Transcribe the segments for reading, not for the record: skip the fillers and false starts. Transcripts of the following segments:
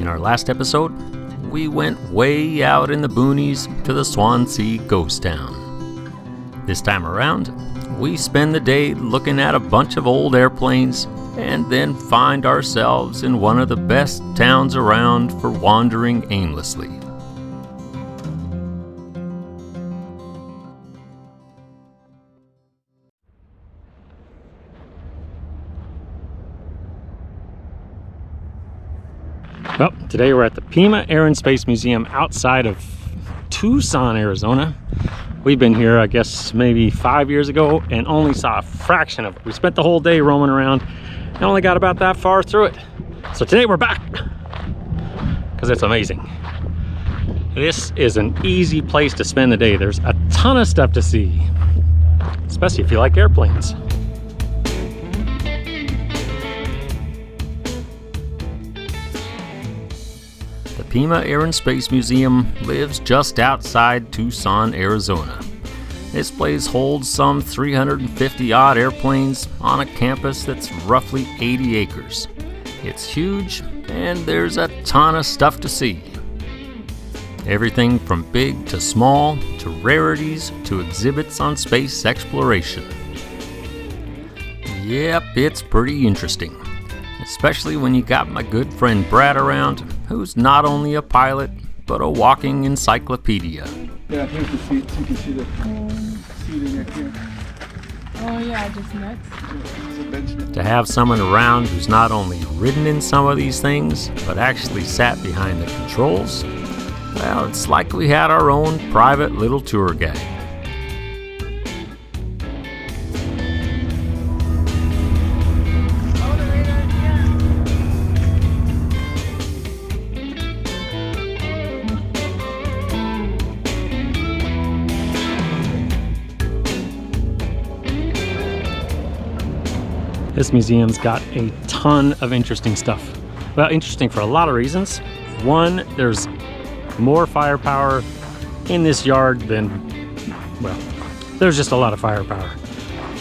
In our last episode, we went way out in the boonies to the Swansea ghost town. This time around, we spend the day looking at a bunch of old airplanes and then find ourselves in one of the best towns around for wandering aimlessly. Well, today we're at the Pima Air and Space Museum outside of Tucson, Arizona. We've been here, I guess, maybe 5 years ago and only saw a fraction of it. We spent the whole day roaming around and only got about that far through it. So today we're back because it's amazing. This is an easy place to spend the day. There's a ton of stuff to see, especially if you like airplanes. The Pima Air and Space Museum lives just outside Tucson, Arizona. This place holds some 350 odd airplanes on a campus that's roughly 80 acres. It's huge and there's a ton of stuff to see. Everything from big to small, to rarities, to exhibits on space exploration. Yep, it's pretty interesting. Especially when you got my good friend Brad around, who's not only a pilot, but a walking encyclopedia. Yeah, here's the seats. You can see the seating right here. Oh yeah, just nuts. To have someone around who's not only ridden in some of these things, but actually sat behind the controls, well, it's like we had our own private little tour guide. This museum's got a ton of interesting stuff. Well, interesting for a lot of reasons. One, there's more firepower in this yard than, well, there's just a lot of firepower.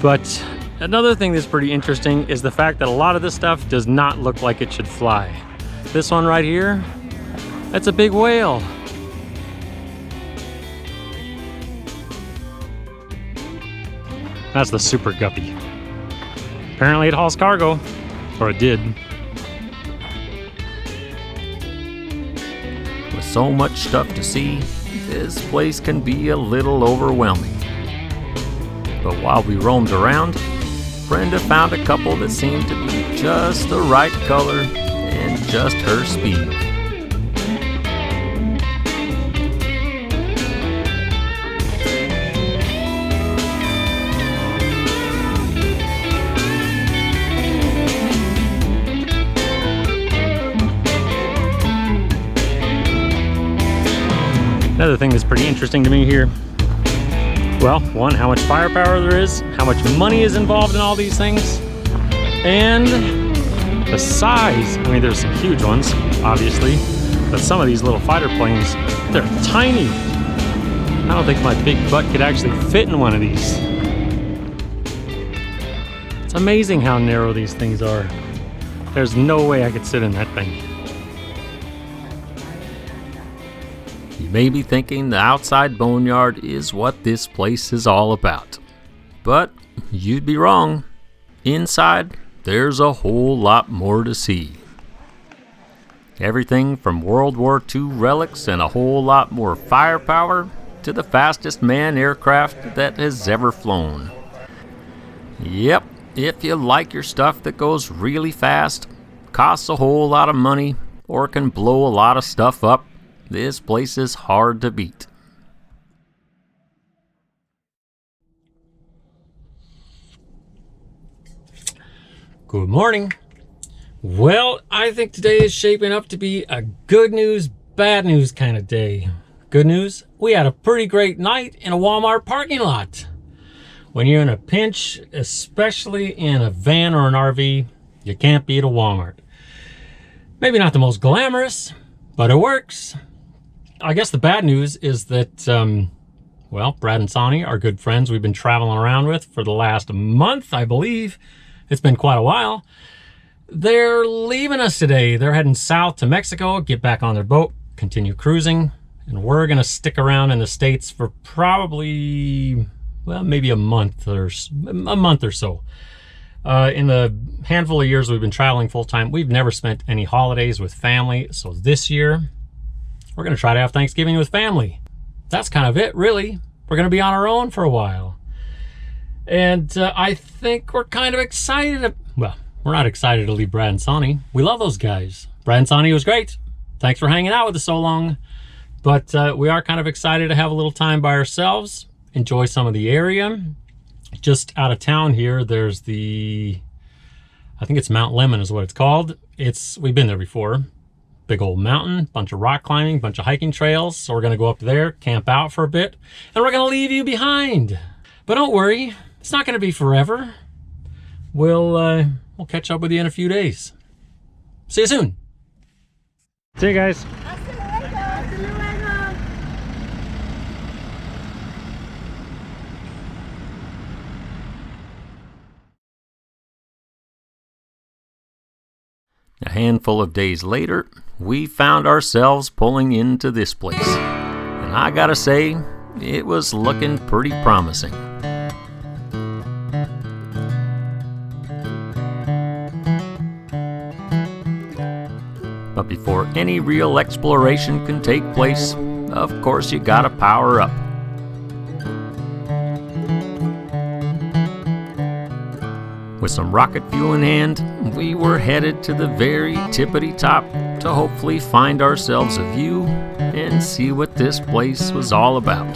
But another thing that's pretty interesting is the fact that a lot of this stuff does not look like it should fly. This one right here, that's a big whale. That's the Super Guppy. Apparently it hauls cargo, or it did. With so much stuff to see, this place can be a little overwhelming. But while we roamed around, Brenda found a couple that seemed to be just the right color and just her speed. Another thing that's pretty interesting to me here, well, one, how much firepower there is, how much money is involved in all these things, and the size. I mean, there's some huge ones, obviously, but some of these little fighter planes, they're tiny. I don't think my big butt could actually fit in one of these. It's amazing how narrow these things are. There's no way I could sit in that thing. You may be thinking the outside boneyard is what this place is all about. But you'd be wrong. Inside, there's a whole lot more to see. Everything from World War II relics and a whole lot more firepower to the fastest manned aircraft that has ever flown. Yep, if you like your stuff that goes really fast, costs a whole lot of money, or can blow a lot of stuff up, this place is hard to beat. Good morning. Well, I think today is shaping up to be a good news, bad news kind of day. Good news, we had a pretty great night in a Walmart parking lot. When you're in a pinch, especially in a van or an RV, you can't beat a Walmart. Maybe not the most glamorous, but it works. I guess the bad news is that, well, Brad and Sonny are good friends we've been traveling around with for the last month, I believe. It's been quite a while. they're leaving us today. They're heading south to Mexico, get back on their boat, continue cruising, and we're going to stick around in the States for probably, well, maybe a month or so. In the handful of years we've been traveling full-time, we've never spent any holidays with family. So this year, we're going to try to have Thanksgiving with family. That's kind of it, really. We're going to be on our own for a while. And I think we're kind of excited. Well, we're not excited to leave Brad and Sonny. We love those guys. Brad and Sonny was great. Thanks for hanging out with us so long. But we are kind of excited to have a little time by ourselves, enjoy some of the area. Just out of town here, there's I think it's Mount Lemon is what it's called. We've been there before. Big old mountain, bunch of rock climbing, bunch of hiking trails. So we're gonna go up there, camp out for a bit, and we're gonna leave you behind. But don't worry, it's not gonna be forever. We'll catch up with you in a few days. See you soon. See you guys. A handful of days later, we found ourselves pulling into this place. And I gotta say, it was looking pretty promising. But before any real exploration can take place, of course you gotta power up. With some rocket fuel in hand, we were headed to the very tippity top to hopefully find ourselves a view and see what this place was all about.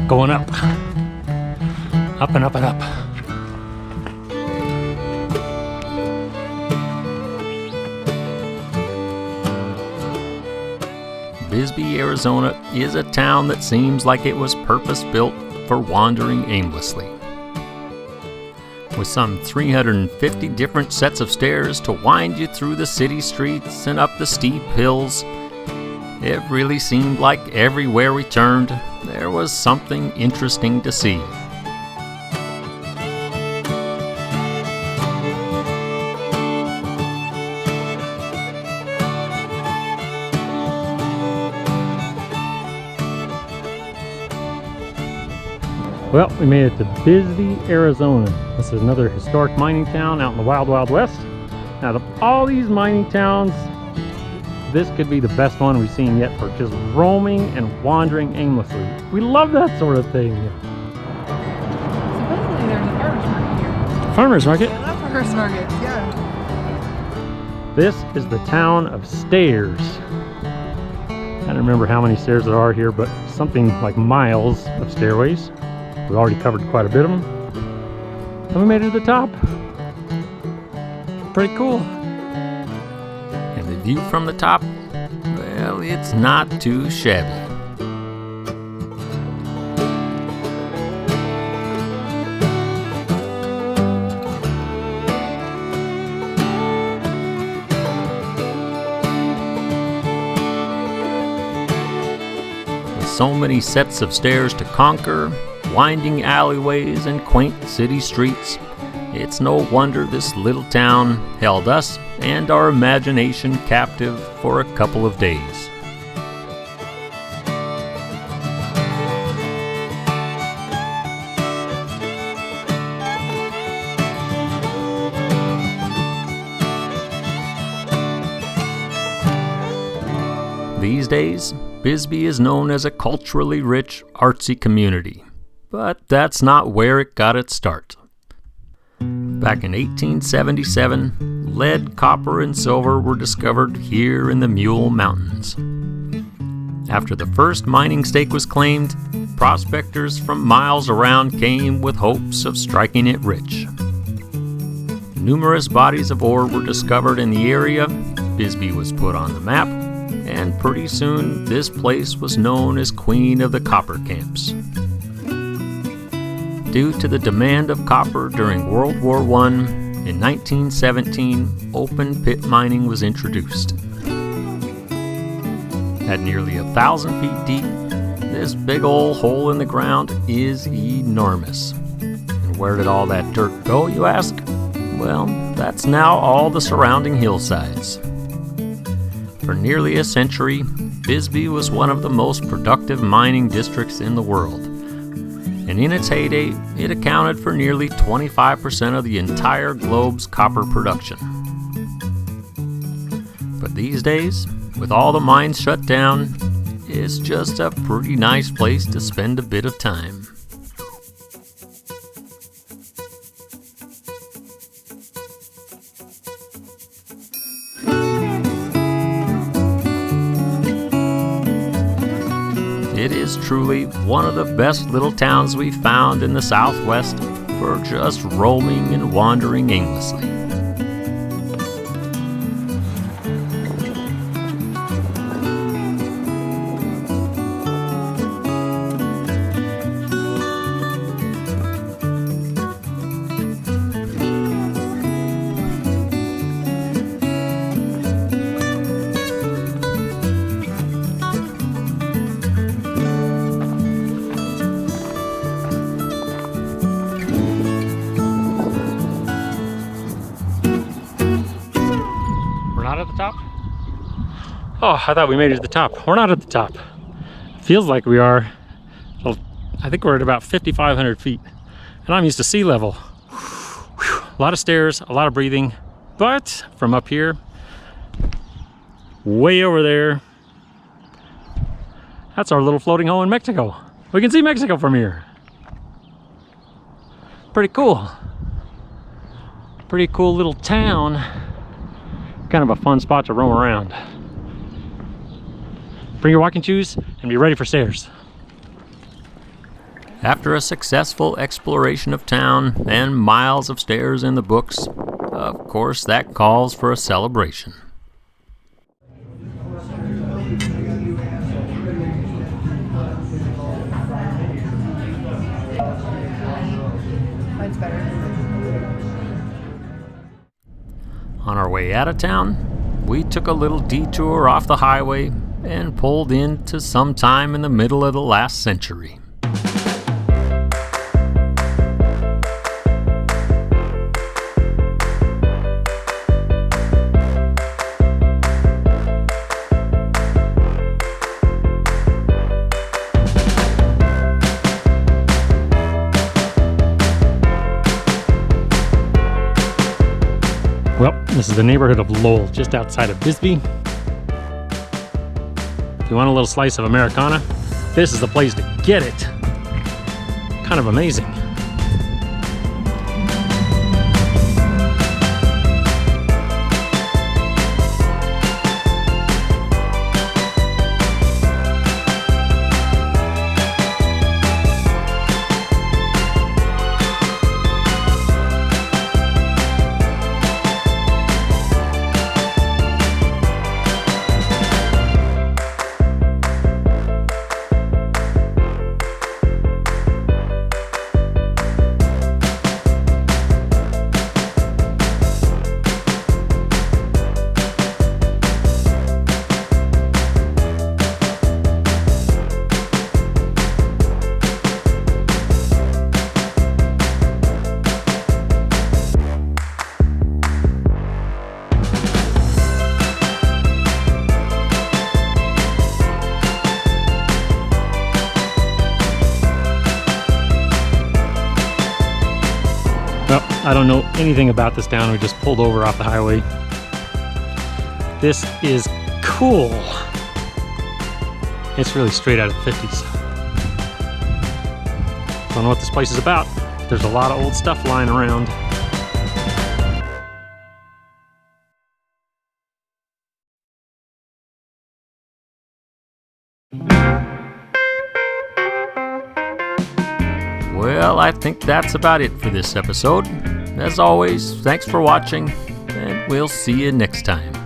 Going up. Up and up and up. Bisbee, Arizona is a town that seems like it was purpose-built for wandering aimlessly. With some 350 different sets of stairs to wind you through the city streets and up the steep hills, it really seemed like everywhere we turned, there was something interesting to see. Well, we made it to Bisbee, Arizona. This is another historic mining town out in the Wild Wild West. Out of all these mining towns, this could be the best one we've seen yet for just roaming and wandering aimlessly. We love that sort of thing. Supposedly there's a farmer's market here. Farmer's market? I love farmer's market, yeah. This is the town of stairs. I don't remember how many stairs there are here, but something like miles of stairways. We already covered quite a bit of them. And we made it to the top. Pretty cool. And the view from the top, well, it's not too shabby. With so many sets of stairs to conquer, winding alleyways and quaint city streets, it's no wonder this little town held us and our imagination captive for a couple of days. These days, Bisbee is known as a culturally rich, artsy community. But that's not where it got its start. Back in 1877, lead, copper, and silver were discovered here in the Mule Mountains. After the first mining stake was claimed, prospectors from miles around came with hopes of striking it rich. Numerous bodies of ore were discovered in the area, Bisbee was put on the map, and pretty soon this place was known as Queen of the Copper Camps. Due to the demand of copper during World War I, in 1917, open pit mining was introduced. At nearly 1,000 feet deep, this big old hole in the ground is enormous. And where did all that dirt go, you ask? Well, that's now all the surrounding hillsides. For nearly a century, Bisbee was one of the most productive mining districts in the world. And in its heyday, it accounted for nearly 25% of the entire globe's copper production. But these days, with all the mines shut down, it's just a pretty nice place to spend a bit of time. It is truly one of the best little towns we've found in the Southwest for just roaming and wandering aimlessly. Not at the top? Oh, I thought we made it to the top. We're not at the top. Feels like we are. Well, I think we're at about 5,500 feet. And I'm used to sea level. Whew. A lot of stairs, a lot of breathing. But from up here, way over there, that's our little floating home in Mexico. We can see Mexico from here. Pretty cool. Pretty cool little town. Kind of a fun spot to roam around. Bring your walking shoes and be ready for stairs. After a successful exploration of town and miles of stairs in the books, of course that calls for a celebration. Mine's better. On our way out of town, we took a little detour off the highway and pulled into some time in the middle of the last century. Well, this is the neighborhood of Lowell, just outside of Bisbee. If you want a little slice of Americana, this is the place to get it. Kind of amazing. Well, I don't know anything about this town. We just pulled over off the highway. This is cool. It's really straight out of the 50s. Don't know what this place is about. There's a lot of old stuff lying around. Well, I think that's about it for this episode. As always, thanks for watching, and we'll see you next time.